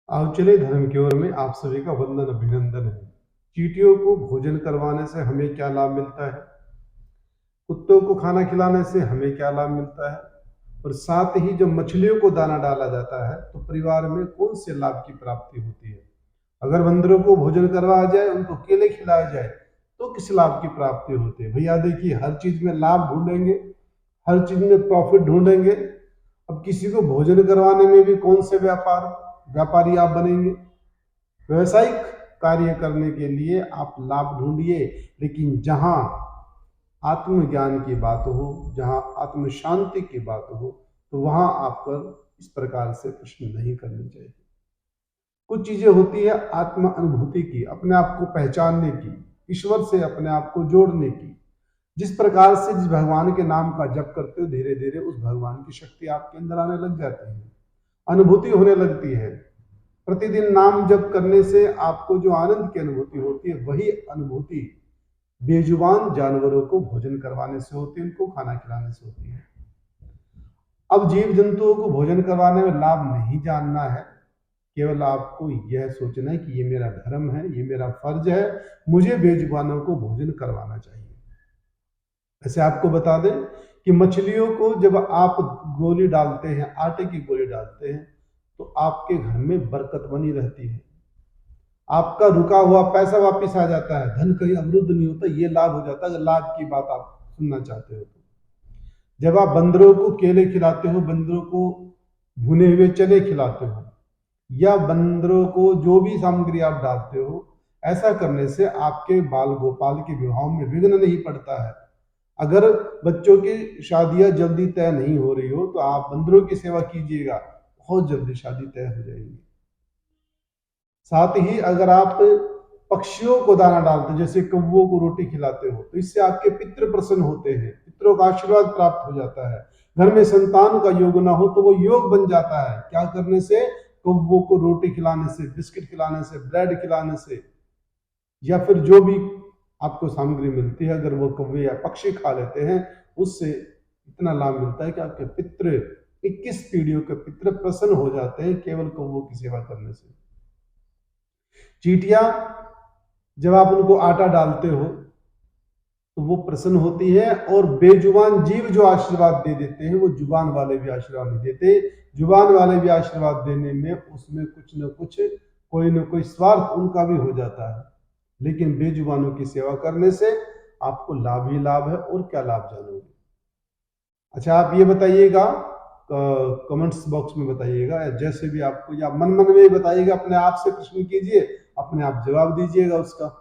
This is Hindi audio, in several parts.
आओ चले धर्म की ओर में आप सभी का वंदन अभिनंदन है। चींटियों को भोजन करवाने से हमें क्या लाभ मिलता है, कुत्तों को खाना खिलाने से हमें क्या लाभ मिलता है, और साथ ही जब मछलियों को दाना डाला जाता है तो परिवार में कौन से लाभ की प्राप्ति होती है। अगर बंदरों को भोजन करवाया जाए, उनको केले खिलाया जाए तो किस लाभ की प्राप्ति होती है। भैया देखिए, हर चीज में लाभ ढूंढेंगे, हर चीज में प्रॉफिट ढूंढेंगे। अब किसी को भोजन करवाने में भी कौन से व्यापारी आप बनेंगे। व्यवसायिक कार्य करने के लिए आप लाभ ढूंढिए, लेकिन जहां आत्मज्ञान की बात हो, जहां आत्म शांति की बात हो, तो वहां आप पर इस प्रकार से प्रश्न नहीं करने चाहिए। कुछ चीजें होती है आत्म अनुभूति की, अपने आप को पहचानने की, ईश्वर से अपने आप को जोड़ने की। जिस प्रकार से जिस भगवान के नाम का जप करते हो, धीरे धीरे उस भगवान की शक्ति आपके अंदर आने लग जाती है, अनुभूति होने लगती है। प्रतिदिन नाम जप करने से आपको जो आनंद की अनुभूति होती है, वही अनुभूति बेजुबान जानवरों को भोजन करवाने से होती है, उनको खाना खिलाने से होती है। अब जीव जंतुओं को भोजन करवाने में लाभ नहीं जानना है, केवल आपको यह सोचना है कि ये मेरा धर्म है, ये मेरा फर्ज है, मुझे बेजुबानों को भोजन करवाना चाहिए। ऐसे आपको बता दें कि मछलियों को जब आप गोली डालते हैं, आटे की गोली डालते हैं, तो आपके घर में बरकत बनी रहती है, आपका रुका हुआ पैसा वापस आ जाता है, धन कहीं अवरुद्ध नहीं होता। ये लाभ हो जाता है। अगर लाभ की बात आप सुनना चाहते हो तो जब आप बंदरों को केले खिलाते हो, बंदरों को भुने हुए चने खिलाते हो, या बंदरों को जो भी सामग्री आप डालते हो, ऐसा करने से आपके बाल गोपाल के विवाहों में विघ्न नहीं पड़ता है। अगर बच्चों की शादियां जल्दी तय नहीं हो रही हो, तो आप बंदरों की सेवा कीजिएगा, बहुत जल्दी शादी तय हो जाएगी। साथ ही अगर आप पक्षियों को दाना डालते हो, जैसे कौवों को रोटी खिलाते हो, तो इससे आपके पितृ प्रसन्न होते हैं, पितरों का आशीर्वाद प्राप्त हो जाता है। घर में संतान का योग ना हो तो वो योग बन जाता है। क्या करने से? कौवों को रोटी खिलाने से, बिस्किट खिलाने से, ब्रेड खिलाने से, या फिर जो भी आपको सामग्री मिलती है, अगर वो कौवे या पक्षी खा लेते हैं, उससे इतना लाभ मिलता है कि आपके पितृ 21 पीढ़ियों के पितृ प्रसन्न हो जाते हैं केवल कौवों की सेवा करने से। चींटियां, जब आप उनको आटा डालते हो तो वो प्रसन्न होती है, और बेजुबान जीव जो आशीर्वाद दे देते हैं, वो जुबान वाले भी आशीर्वाद नहीं देते। जुबान वाले भी आशीर्वाद देने में उसमें कुछ न कुछ, कोई न कोई स्वार्थ उनका भी हो जाता है। लेकिन बेजुबानों की सेवा करने से आपको लाभ ही लाभ है, और क्या लाभ जानोगे। अच्छा, आप ये बताइएगा, कमेंट्स बॉक्स में बताइएगा, या जैसे भी आपको, या मन मन में ही बताइएगा, अपने आप से प्रश्न कीजिए, अपने आप जवाब दीजिएगा उसका।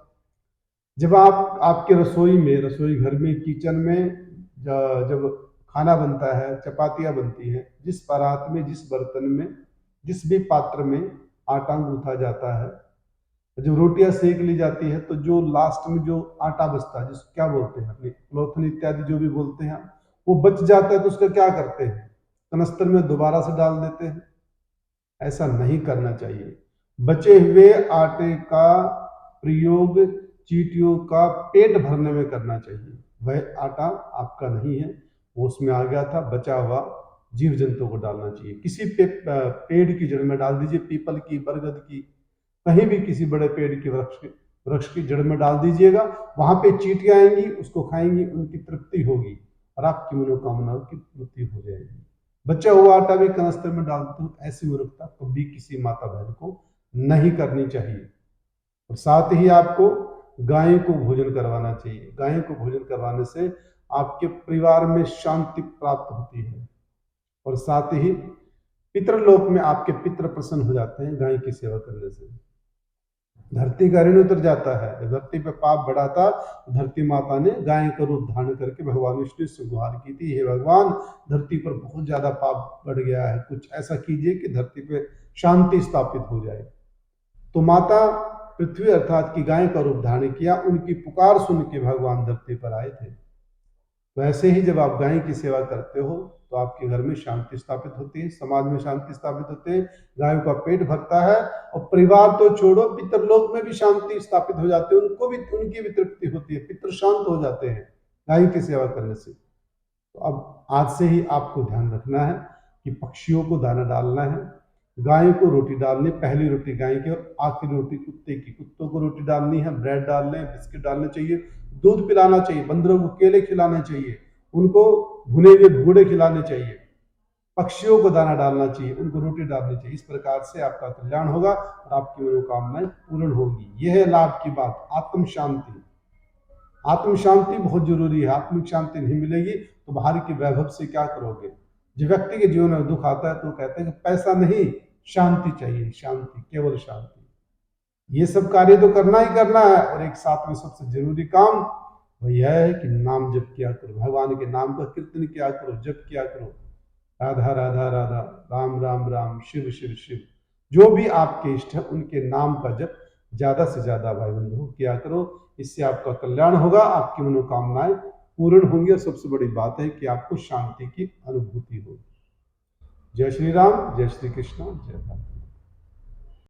जब आप आपके रसोई घर में, किचन में जब खाना बनता है, चपातियां बनती हैं, जिस परात में, जिस बर्तन में, जिस भी पात्र में आटा गूंथा जाता है, जब रोटियां सेक ली जाती है, तो जो लास्ट में जो आटा बचता है, जिसको क्या बोलते हैं, अपनी क्लोथन इत्यादि जो भी बोलते हैं, वो बच जाता है, तो उसका क्या करते हैं? कनस्तर में दोबारा से डाल देते हैं। ऐसा नहीं करना चाहिए। बचे हुए आटे का प्रयोग चींटियों का पेट भरने में करना चाहिए। वह आटा आपका नहीं है, वो उसमें आ गया था, बचा हुआ जीव जंतु को डालना चाहिए। किसी पेड़ की जड़ में डाल दीजिए, पीपल की, बरगद की, कहीं भी किसी बड़े पेड़ की, वृक्ष की जड़ में डाल दीजिएगा। वहां पे चींटियां आएंगी, उसको खाएंगी, उनकी तृप्ति होगी, और आपकी मनोकामनाओं की पूर्ति हो जाएगी। बचा हुआ आटा भी कनस्तर में डालते हो, ऐसी मूर्खता कभी किसी माता बहन को नहीं करनी चाहिए। और साथ ही आपको गाय को भोजन करवाना चाहिए। गाय को भोजन करवाने से आपके परिवार में शांति प्राप्त होती है, और साथ ही पितृलोक में आपके पितृ प्रसन्न हो जाते हैं गाय की सेवा करने से। धरती का ऋण उतर जाता है। जब धरती पे पाप बढ़ा था, धरती माता ने गाय का रूप धारण करके भगवान विष्णु से गुहार की थी, हे भगवान, धरती पर बहुत ज्यादा पाप बढ़ गया है, कुछ ऐसा कीजिए कि धरती पे शांति स्थापित हो जाए। तो माता पृथ्वी अर्थात की गाय का रूप धारण किया, उनकी पुकार सुन के भगवान धरती पर आए थे। तो ऐसे ही जब आप गाय की सेवा करते हो, तो आपके घर में शांति स्थापित होती है, समाज में शांति स्थापित होते हैं, गायों का पेट भरता है, और परिवार तो छोड़ो, पितरलोक में भी शांति स्थापित हो जाती है, उनको भी, उनकी भी तृप्ति होती है, पितर शांत हो जाते हैं गाय की सेवा करने से। तो अब आज से ही आपको ध्यान रखना है कि पक्षियों को दाना डालना है, गाय को रोटी डालनी, पहली रोटी गाय की और आखिरी रोटी कुत्ते की। कुत्तों को रोटी डालनी है, ब्रेड डालने, बिस्किट डालने चाहिए, दूध पिलाना चाहिए, बंदरों को केले खिलाने चाहिए, उनको भुने हुए भूड़े खिलाने चाहिए, पक्षियों को दाना डालना चाहिए, उनको रोटी डालनी चाहिए। इस प्रकार से आपका कल्याण होगा और आपकी मनोकामनाएं पूर्ण होगी। यह है लाभ की बात, आत्म शांति। आत्म शांति बहुत जरूरी है। आत्मिक शांति नहीं मिलेगी तो बाहर के वैभव से क्या करोगे। जो व्यक्ति के जीवन में दुख आता है तो कहते हैं कि पैसा नहीं, शांति चाहिए, शांति, केवल शांति। ये सब कार्य तो करना ही करना है और एक साथ में सबसे जरूरी काम वो यह है कि नाम जप किया करो, भगवान के नाम का कीर्तन किया करो, जप किया करो। राधा राधा राधा, राम राम राम, शिव शिव शिव, जो भी आपके इष्ट है उनके नाम का जप ज्यादा से ज्यादा भाई बंधु किया करो। इससे आपका कल्याण होगा, आपकी मनोकामनाएं पूर्ण होंगी और सबसे बड़ी बात है कि आपको शांति की अनुभूति होगी। जय श्री राम, जय श्री कृष्ण, जय भारत।